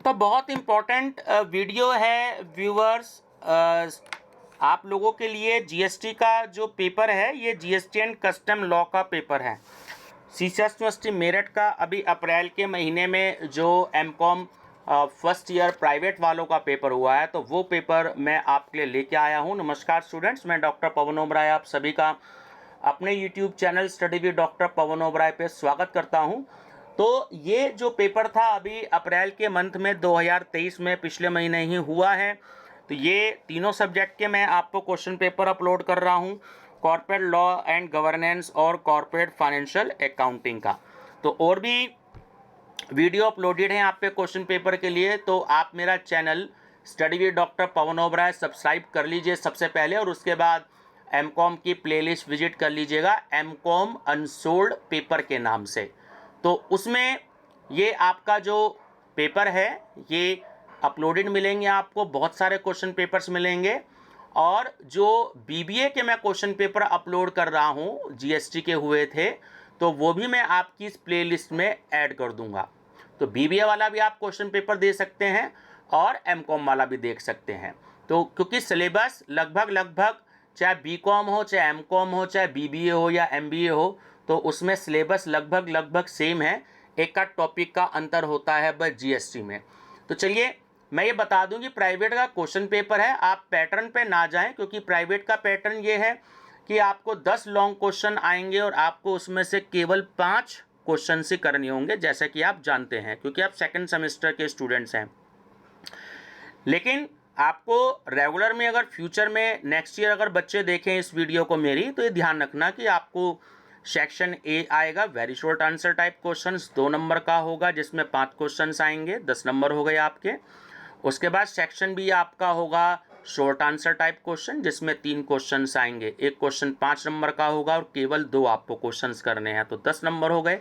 तो बहुत important video है व्यूअर्स, आप लोगों के लिए। जीएसटी का जो पेपर है ये जीएसटी एंड कस्टम लॉ का पेपर है। सीसीएस यूनिवर्सिटी मेरठ का अभी अप्रैल के महीने में जो एमकॉम फर्स्ट ईयर प्राइवेट वालों का पेपर हुआ है, तो वो पेपर मैं आपके लिए लेके आया हूँ। नमस्कार स्टूडेंट्स, मैं डॉक्टर पवन ओबराय आप सभी का अपने YouTube channel study with doctor Pawan Oberoi पे स्वागत करता हूँ। तो ये जो पेपर था अभी अप्रैल के मंथ में 2023 में पिछले महीने ही हुआ है। तो ये तीनों सब्जेक्ट के मैं आपको क्वेश्चन पेपर अपलोड कर रहा हूँ, कॉर्पोरेट लॉ एंड गवर्नेंस और कॉर्पोरेट फाइनेंशियल अकाउंटिंग का। तो और भी वीडियो अपलोडेड हैं आप पे क्वेश्चन पेपर के लिए, तो आप मेरा channel study with doctor Pawan Oberoi subscribe कर लीजिए सबसे पहले, और उसके बाद एमकॉम की प्लेलिस्ट विजिट कर लीजिएगा एमकॉम अनसोल्ड पेपर के नाम से। तो उसमें ये आपका जो पेपर है ये अपलोडेड मिलेंगे, आपको बहुत सारे क्वेश्चन पेपर्स मिलेंगे। और जो बीबीए के मैं क्वेश्चन पेपर अपलोड कर रहा हूँ जीएसटी के हुए थे, तो वो भी मैं आपकी इस प्लेलिस्ट में ऐड कर दूंगा। तो बीबीए वाला भी आप क्वेश्चन पेपर दे सकते हैं और एमकॉम वाला भी देख सकते हैं। तो क्योंकि सिलेबस लगभग चाहे बीकॉम हो, चाहे एमकॉम हो, चाहे बीबीए हो या एमबीए हो, तो उसमें सिलेबस लगभग सेम है। एक का टॉपिक का अंतर होता है बस जीएसटी में। तो चलिए मैं ये बता दूं कि प्राइवेट का क्वेश्चन पेपर है, आप पैटर्न पे ना जाएं, क्योंकि प्राइवेट का पैटर्न ये है कि आपको 10 लॉन्ग क्वेश्चन आएंगे और आपको उसमें से केवल 5 क्वेश्चन से करने होंगे, जैसा कि आप जानते हैं, क्योंकि आप सेकंड सेमेस्टर के स्टूडेंट्स हैं। लेकिन आपको रेगुलर में अगर फ्यूचर में नेक्स्ट ईयर अगर बच्चे देखें इस वीडियो को मेरी, तो ये ध्यान रखना कि आपको सेक्शन ए आएगा very short answer type questions, 2 number का होगा, जिसमें 5 क्वेश्चंस आएंगे, 10 नंबर हो गए आपके। उसके बाद सेक्शन बी आपका होगा शॉर्ट आंसर टाइप क्वेश्चन, जिसमें 3 क्वेश्चंस आएंगे, एक क्वेश्चन 5 नंबर का होगा और केवल 2 आपको क्वेश्चंस करने हैं, तो 10 नंबर हो गए।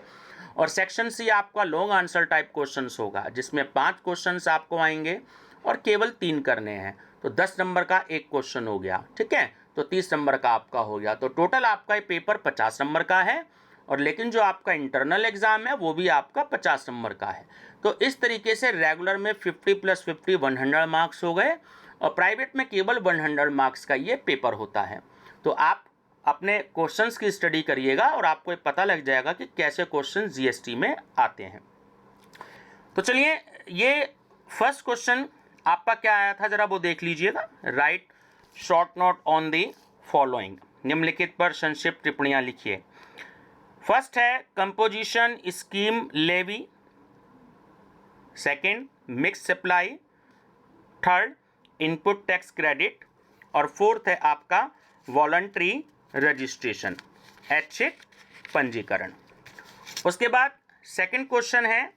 और सेक्शन सी आपका लॉन्ग आंसर टाइप क्वेश्चंस होगा, जिसमें 5 क्वेश्चंस आपको आएंगे और केवल 3 करने हैं, तो 10 नंबर का एक क्वेश्चन हो गया, ठीक है। तो 30 नंबर का आपका हो गया, तो टोटल आपका ये पेपर 50 नंबर का है। और लेकिन जो आपका इंटरनल एग्जाम है वो भी आपका 50 नंबर का है। तो इस तरीके से रेगुलर में 50 + 50 100 मार्क्स हो गए, और प्राइवेट में केवल 100 मार्क्स का ये पेपर होता है। तो आप अपने क्वेश्चंस की स्टडी करिएगा और आपको पता लग जाएगा कि कैसे क्वेश्चन जीएसटी में आते हैं। तो चलिए ये फर्स्ट क्वेश्चन आपका क्या आया था जरा वो देख लीजिएगा। Write short note on the following, निम्नलिखित पर संक्षिप्त टिप्पणियां लिखिए। फर्स्ट है composition scheme levy, second mix supply, third input tax credit, और फोर्थ है आपका वॉलंटरी रजिस्ट्रेशन, ऐच्छिक पंजीकरण। उसके बाद सेकंड क्वेश्चन है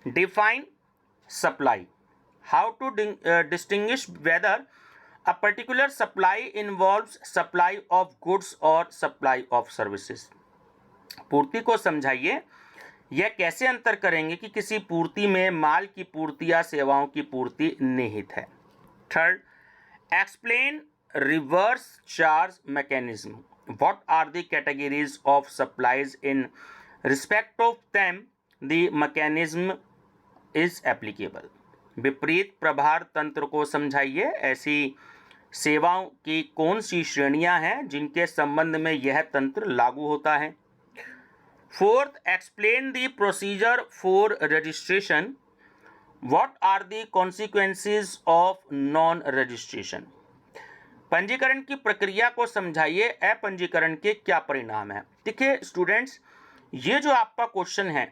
define supply, how to distinguish whether a particular supply involves supply of goods और सप्लाई ऑफ सर्विसेज। पूर्ति को समझाइए, यह कैसे अंतर करेंगे कि किसी पूर्ति में माल की पूर्ति या सेवाओं की पूर्ति निहित है। Third explain reverse charge mechanism, what are the categories of supplies in respect of them the mechanism is applicable. विपरीत प्रभार तंत्र को समझाइए, ऐसी सेवाओं की कौन सी श्रेणियां हैं जिनके संबंध में यह तंत्र लागू होता है। Fourth explain the procedure for registration, what are the consequences of non registration. पंजीकरण की प्रक्रिया को समझाइए, अपंजीकरण के क्या परिणाम है। देखिए स्टूडेंट्स, ये जो आपका क्वेश्चन है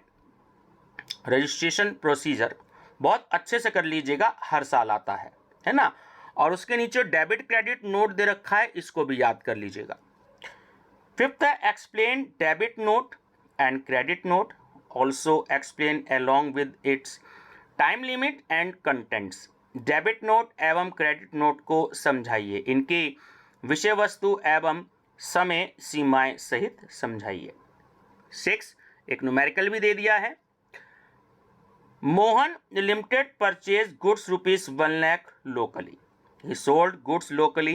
रजिस्ट्रेशन प्रोसीजर बहुत अच्छे से कर लीजिएगा, हर साल आता है ना। और उसके नीचे डेबिट क्रेडिट नोट दे रखा है, इसको भी याद कर लीजिएगा। फिफ्थ है explain debit note and credit note, also explain along with its time limit and contents. Debit note एवं क्रेडिट नोट को समझाइए, इनकी विषय वस्तु एवं समय सीमाएं सहित समझाइए। 6 एक न्यूमेरिकल भी दे दिया है। Mohan limited purchase goods ₹1 lakh locally. He sold goods locally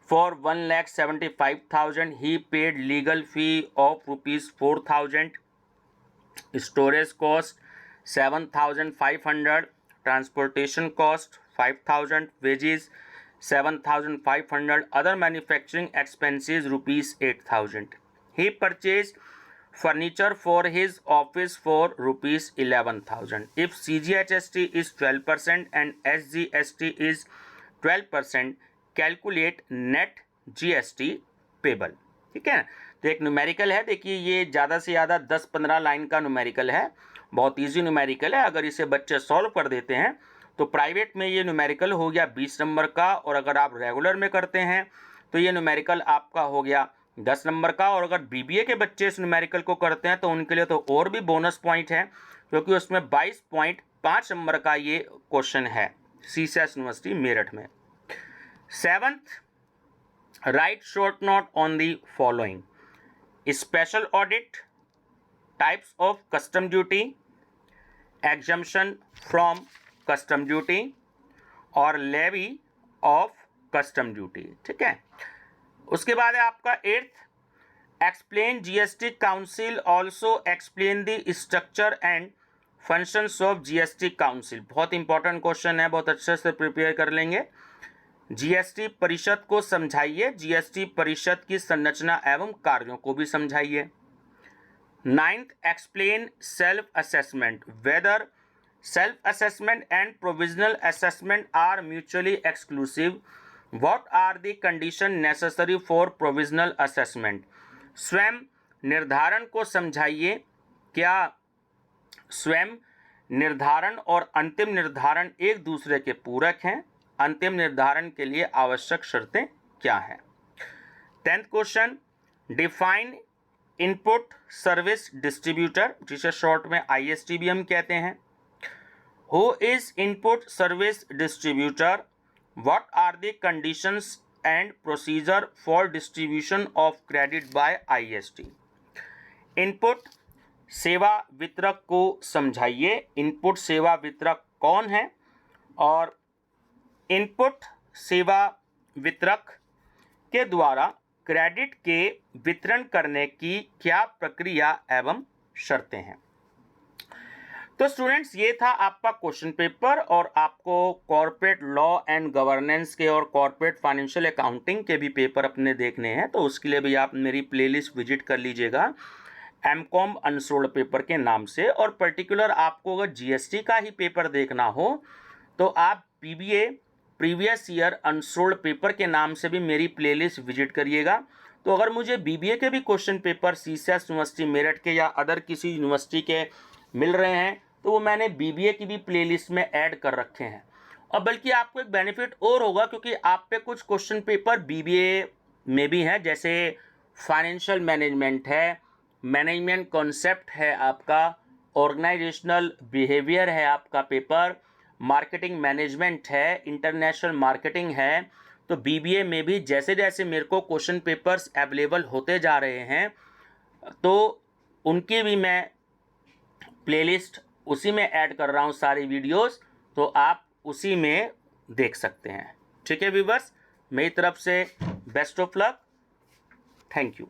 for 1,75,000. He paid legal fee of ₹4,000. Storage cost 7,500. transportation cost 5,000, wages 7,500, other manufacturing expenses rupees 8,000. He purchased furniture for his office for rupees 11,000. If CGHST is 12% and SGST is 12%, calculate net GST payable. ठीक है, तो एक numerical है, देखिए ये ज़्यादा से ज़्यादा 10-15 लाइन का न्यूमेरिकल है, बहुत इजी न्यूमेरिकल है। अगर इसे बच्चे सॉल्व कर देते हैं तो प्राइवेट में ये न्यूमेरिकल हो गया 20 नंबर का, और अगर आप रेगुलर में करते हैं तो ये न्यूमेरिकल आपका हो गया 10 नंबर का। और अगर बीबीए के बच्चे इस न्यूमेरिकल को करते हैं तो उनके लिए तो और भी बोनस पॉइंट है, क्योंकि उसमें 22.5 नंबर का ये क्वेश्चन है सीसीएस यूनिवर्सिटी मेरठ में। 7th, right short note on the following: special audit, types of custom duty, exemption from custom duty और लेवी ऑफ कस्टम ड्यूटी। ठीक है, उसके बाद है आपका 8th, explain GST council, also explain the structure and functions of GST council. बहुत important question है, बहुत अच्छे से प्रिपेयर कर लेंगे। जीएसटी परिषद को समझाइए, जीएसटी परिषद की संरचना एवं कार्यों को भी समझाइए। 9th, explain self assessment, whether self assessment and provisional assessment are mutually exclusive, what are the condition necessary for provisional assessment. स्वयं निर्धारण को समझाइए, क्या स्वयं निर्धारण और अंतिम निर्धारण एक दूसरे के पूरक हैं, अंतिम निर्धारण के लिए आवश्यक शर्तें क्या हैं। 10th question, define input service distributor, जिसे शॉर्ट में ISD भी हम कहते हैं। Who is input service distributor, what are the conditions and procedure for distribution of credit by ISD। इनपुट सेवा वितरक को समझाइए, इनपुट सेवा वितरक कौन है और इनपुट सेवा वितरक के द्वारा क्रेडिट के वितरण करने की क्या प्रक्रिया एवं शर्तें हैं। तो स्टूडेंट्स, ये था आपका क्वेश्चन पेपर, और आपको कॉर्पोरेट लॉ एंड गवर्नेंस के और कॉर्पोरेट फाइनेंशियल अकाउंटिंग के भी पेपर अपने देखने हैं, तो उसके लिए भी आप मेरी प्लेलिस्ट विजिट कर लीजिएगा एमकॉम अनसोल्ड पेपर के नाम से। और पर्टिकुलर आपको अगर जीएसटी का ही पेपर देखना हो तो आप BBA previous year unsold paper के नाम से भी मेरी प्लेलिस्ट विजिट करिएगा। तो अगर मुझे बीबीए के भी question paper CCS university Meerut के या अदर किसी यूनिवर्सिटी के मिल रहे हैं तो वो मैंने बीबीए की भी प्लेलिस्ट में ऐड कर रखे हैं। और बल्कि आपको एक बेनिफिट और होगा, क्योंकि आप पे कुछ क्वेश्चन पेपर बीबीए में भी हैं, जैसे फाइनेंशियल मैनेजमेंट है, मैनेजमेंट कॉन्सेप्ट है आपका, ऑर्गेनाइजेशनल बिहेवियर है आपका पेपर, मार्केटिंग मैनेजमेंट है, इंटरनेशनल मार्केटिंग है। तो बीबीए में भी जैसे जैसे मेरे को क्वेश्चन पेपर्स अवेलेबल होते जा रहे हैं तो उनकी भी मैं प्लेलिस्ट उसी में ऐड कर रहा हूँ सारी वीडियोस, तो आप उसी में देख सकते हैं। ठीक है व्यूअर्स, मेरी तरफ से best of luck, thank you.